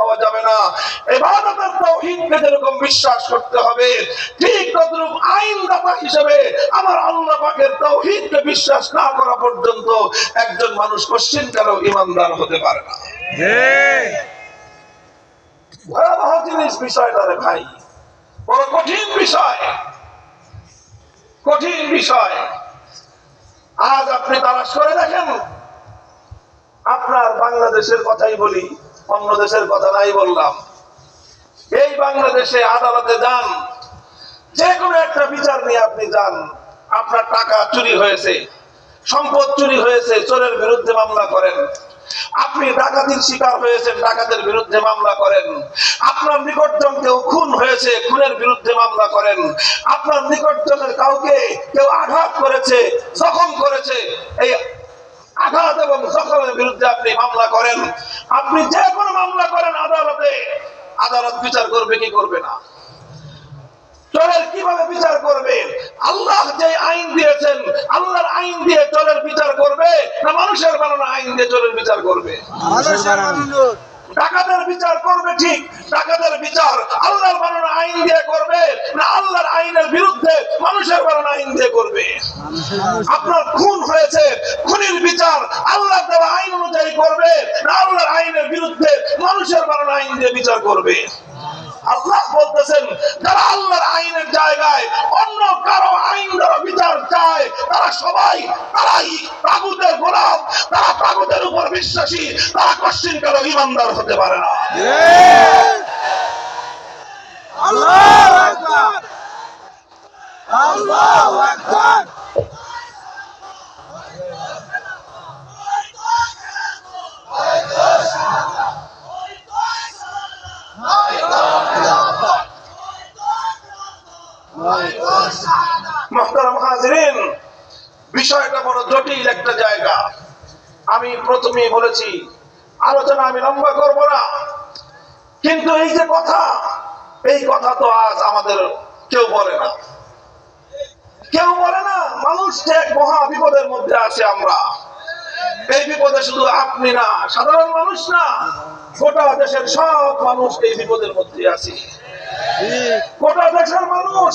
পাওয়া যাবে না। ইবাদতের তাওহীদকে যেরকম বিশ্বাস করতে হবে, ঠিক তদ্রূপ আইনদাতা হিসেবে আমার আল্লাহ পাকের তাওহীদকে বিশ্বাস না করা পর্যন্ত একজন মানুষ কোশ্চিনকারও ঈমানদার হতে পারে না। ভয়াবহ জিনিস বিষয়টা রে ভাই, বড় কঠিন বিষয়, কঠিন বিষয়। আজ আপনি তালাশ করে দেখেন, আপনার বাংলাদেশের কথাই বলি, অন্য দেশের কথা নাই বললাম। এই বাংলাদেশে আদালতে যান, যে কোনো একটা বিচার নিয়ে আপনি যান, আপনার টাকা চুরি হয়েছে, সম্পদ চুরি হয়েছে, চোরের বিরুদ্ধে মামলা করেন। আপনি ডাকাতির শিকার হয়েছেন, ডাকাতের বিরুদ্ধে মামলা করেন। আপনার নিকটজন কেউ খুন হয়েছে, খুনের বিরুদ্ধে মামলা করেন। আপনার নিকটজনের কাউকে কেউ আঘাত করেছে, জখম করেছে, এই আঘাত এবং জখমের বিরুদ্ধে আপনি মামলা করেন। আপনি যে কোনো মামলা করেন আদালতে, আদালত বিচার করবে কি করবে না? চোরের কিভাবে বিচার করবে? আল্লাহ যে আইন দিয়েছেন, আল্লাহর আইন দিয়ে চোরের বিচার করবে না মানুষের বানানো আইন দিয়ে চোরের বিচার করবে? ডাকাতের বিচার করবে ঠিক, ডাকাতের বিচার আল্লাহর বানানো আইন দিয়ে করবে না আল্লাহর আইনের বিরুদ্ধে মানুষের বানানো আইন দিয়ে করবে? আপনার খুন হয়েছে, খুনের বিচার আল্লাহর দেওয়া আইন অনুযায়ী করবে না আল্লাহর আইনের বিরুদ্ধে মানুষের বানানো আইন দিয়ে বিচার করবে? আল্লাহ বলতেছেন, যারা আল্লাহর আইনের জায়গায় অন্য কারো আইন দ্বারা বিচার চায়, তারা সবাই তারাই তাগুতের গোলাম, তারা তাগুতের উপর বিশ্বাসী, তারা কোশ্চিন কারো ঈমানদার হতে পারে না। আল্লাহু আকবার, আল্লাহু আকবার। মুহতারাম হাজিরিন, বিষয়টা বড় জটিল একটা জায়গা। আমি প্রথমেই বলেছি, আলোচনা আমি লম্বা করব না, কিন্তু এই যে কথা, এই কথা তো আজ আমাদের কেউ বলে না, কেউ বলে না। মানুষ যে এক মহা বিপদের মধ্যে আছে আমরা, এই বিপদে শুধু আপনি না, সাধারণ মানুষ না, গোটা দেশের সব মানুষ এই বিপদের মধ্যে আছে। গোটা দেশের মানুষ